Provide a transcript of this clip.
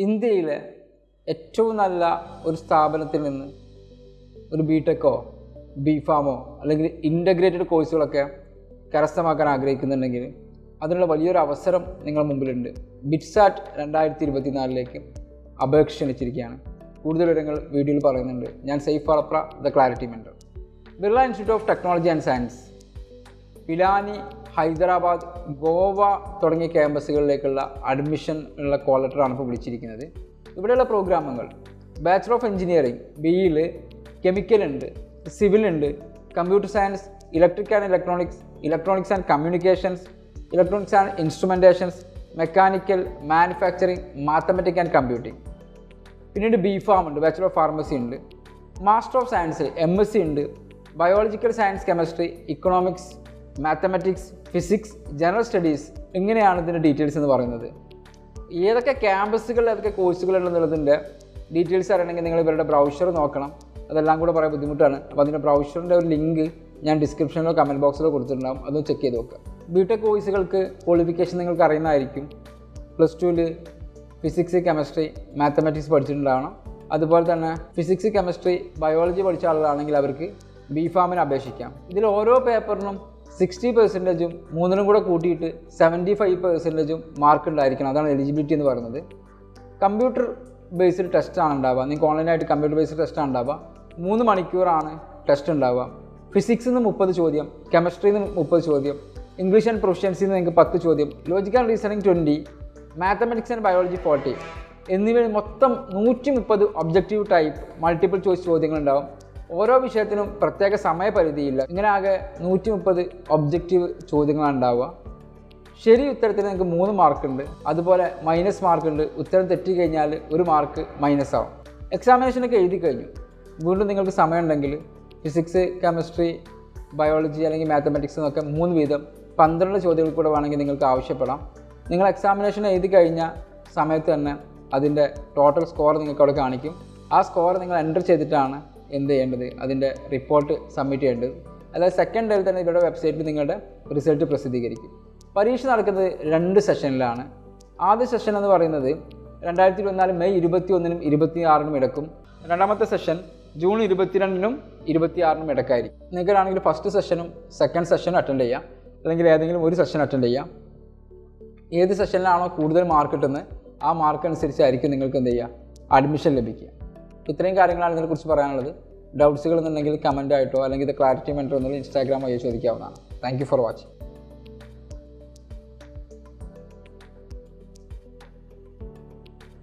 ഇന്ത്യയിലെ ഏറ്റവും നല്ല ഒരു സ്ഥാപനത്തിൽ നിന്ന് ഒരു ബിടെക്കോ ബിഫാമോ അല്ലെങ്കിൽ ഇൻ്റഗ്രേറ്റഡ് കോഴ്സുകളൊക്കെ കരസ്ഥമാക്കാൻ ആഗ്രഹിക്കുന്നുണ്ടെങ്കിൽ അതിനുള്ള വലിയൊരു അവസരം നിങ്ങളുടെ മുമ്പിലുണ്ട്. ബിറ്റ്സാറ്റ് 2024 അപേക്ഷ ക്ഷണിച്ചിരിക്കുകയാണ്. കൂടുതൽ വിവരങ്ങൾ വീഡിയോയിൽ പറയുന്നുണ്ട്. ഞാൻ Saif Valapra, the clarity mentor. Birla institute of technology and science, Pilani, Hyderabad, Goa തുടങ്ങിയ ക്യാമ്പസുകളിലേക്കുള്ള അഡ്മിഷൻ ഉള്ള കോൾ ലെറ്ററാണ് ഇപ്പോൾ വിളിച്ചിരിക്കുന്നത്. ഇവിടെയുള്ള പ്രോഗ്രാമുകൾ ബാച്ചലർ ഓഫ് എഞ്ചിനീയറിംഗ് ബിയിൽ കെമിക്കൽ ഉണ്ട്, സിവിൽ ഉണ്ട്, computer science, electric and electronics, electronics and communications, electronics and instrumentations, mechanical, manufacturing, mathematics and computing. പിന്നീട് ബിഫാം ഉണ്ട്, ബാച്ചലർ ഓഫ് ഫാർമസി ഉണ്ട്, മാസ്റ്റർ ഓഫ് സയൻസ് MSc ഉണ്ട്, biological science, chemistry, economics, mathematics, physics, general studies. ഇങ്ങനെയാണ് ഇതിൻ്റെ details എന്ന് പറയുന്നത്. ഏതൊക്കെ ക്യാമ്പസുകൾ ഏതൊക്കെ കോഴ്സുകളുണ്ടെന്നുള്ളതിൻ്റെ ഡീറ്റെയിൽസ് അറിയണമെങ്കിൽ നിങ്ങൾ ഇവരുടെ ബ്രൗഷർ നോക്കണം. അതെല്ലാം കൂടെ പറയാൻ ബുദ്ധിമുട്ടാണ്. അപ്പോൾ അതിൻ്റെ ബ്രൗഷറിൻ്റെ ഒരു ലിങ്ക് ഞാൻ ഡിസ്ക്രിപ്ഷനിലോ കമൻറ്റ് ബോക്സിലോ കൊടുത്തിട്ടുണ്ടാകും. അതൊന്ന് ചെക്ക് ചെയ്ത് നോക്കുക. ബിടെക് കോഴ്സുകൾക്ക് ക്വാളിഫിക്കേഷൻ നിങ്ങൾക്ക് അറിയുന്നതായിരിക്കും. +2 ഫിസിക്സ്, കെമിസ്ട്രി, മാത്തമാറ്റിക്സ് പഠിച്ചിട്ടുണ്ടാവണം. അതുപോലെ തന്നെ ഫിസിക്സ്, കെമിസ്ട്രി, ബയോളജി പഠിച്ച ആളുകളാണെങ്കിൽ അവർക്ക് ബിഫാമിന് അപേക്ഷിക്കാം. ഇതിൽ ഓരോ പേപ്പറിനും 60% മൂന്നിനും കൂടെ കൂട്ടിയിട്ട് 75% മാർക്ക് ഉണ്ടായിരിക്കണം. അതാണ് എലിജിബിലിറ്റി എന്ന് പറയുന്നത്. കമ്പ്യൂട്ടർ ബേസ്ഡ് ടെസ്റ്റാണ് ഉണ്ടാവുക. നിങ്ങൾക്ക് ഓൺലൈനായിട്ട് കമ്പ്യൂട്ടർ ബേസ്ഡ് ടെസ്റ്റാണ് ഉണ്ടാവുക. 3 മണിക്കൂറാണ് ടെസ്റ്റ് ഉണ്ടാവുക. ഫിസിക്സിൽ നിന്ന് 30 ചോദ്യം, കെമിസ്ട്രിയിൽ നിന്ന് 30 ചോദ്യം, ഇംഗ്ലീഷ് ആൻഡ് പ്രൊഫഷൻസിയിൽ നിന്ന് നിങ്ങൾക്ക് 10 ചോദ്യം, logical reasoning 20, mathematics and biology 40 എന്നിവയിൽ മൊത്തം 130 ഒബ്ജക്റ്റീവ് ടൈപ്പ് മൾട്ടിപ്പിൾ ചോയ്സ് ചോദ്യങ്ങളുണ്ടാവും. ഓരോ വിഷയത്തിനും പ്രത്യേക സമയപരിധിയില്ല. ഇങ്ങനെ ആകെ 130 ഒബ്ജക്റ്റീവ് ചോദ്യങ്ങളാണ് ഉണ്ടാവുക. ശരി ഉത്തരത്തിന് നിങ്ങൾക്ക് 3 മാർക്കുണ്ട്. അതുപോലെ മൈനസ് മാർക്കുണ്ട്. ഉത്തരം തെറ്റി കഴിഞ്ഞാൽ 1 മാർക്ക് മൈനസ് ആവും. എക്സാമിനേഷനൊക്കെ എഴുതി കഴിഞ്ഞു. വീണ്ടും നിങ്ങൾക്ക് സമയമുണ്ടെങ്കിൽ ഫിസിക്സ്, കെമിസ്ട്രി, ബയോളജി അല്ലെങ്കിൽ മാത്തമാറ്റിക്സ് എന്നൊക്കെ 3 വീതം 12 ചോദ്യങ്ങൾ കൂടെ വേണമെങ്കിൽ നിങ്ങൾക്ക് ആവശ്യപ്പെടാം. നിങ്ങൾ എക്സാമിനേഷൻ എഴുതി കഴിഞ്ഞ സമയത്ത് തന്നെ അതിൻ്റെ ടോട്ടൽ സ്കോർ നിങ്ങൾക്ക് അവിടെ കാണിക്കും. ആ സ്കോർ നിങ്ങൾ എൻ്റർ ചെയ്തിട്ടാണ് എന്ത് ചെയ്യേണ്ടത്, അതിൻ്റെ റിപ്പോർട്ട് സബ്മിറ്റ് ചെയ്യേണ്ടത്. അതായത് സെക്കൻഡ് ഡേയിൽ തന്നെ ഇവരുടെ വെബ്സൈറ്റിൽ നിങ്ങളുടെ റിസൾട്ട് പ്രസിദ്ധീകരിക്കും. പരീക്ഷ നടക്കുന്നത് 2 സെഷനിലാണ്. ആദ്യ സെഷൻ എന്ന് പറയുന്നത് 2024 മെയ് 21-നും 26-നും ഇടക്കും. രണ്ടാമത്തെ സെഷൻ ജൂൺ 22-നും 26-നും ഇടക്കായിരിക്കും. നിങ്ങൾക്കാണെങ്കിൽ ഫസ്റ്റ് സെഷനും സെക്കൻഡ് സെഷനും അറ്റൻഡ് ചെയ്യാം, അല്ലെങ്കിൽ ഏതെങ്കിലും ഒരു സെഷൻ അറ്റൻഡ് ചെയ്യാം. ഏത് സെഷനിലാണോ കൂടുതൽ മാർക്ക് കിട്ടുന്നത് ആ മാർക്ക് അനുസരിച്ചായിരിക്കും നിങ്ങൾക്ക് എന്ത് ചെയ്യുക, അഡ്മിഷൻ ലഭിക്കുക. ഇത്രയും കാര്യങ്ങളാണ് ഇതിനെക്കുറിച്ച് പറയാനുള്ളത്. ഡൗട്ട്സുകൾ എന്നുണ്ടെങ്കിൽ കമൻ്റ് ആയിട്ടോ അല്ലെങ്കിൽ ദ ക്ലാരിറ്റി മെൻറ്റർ എന്നുള്ള Instagram വഴി ചോദിക്കാവുന്നതാണ്. Thank you for watching.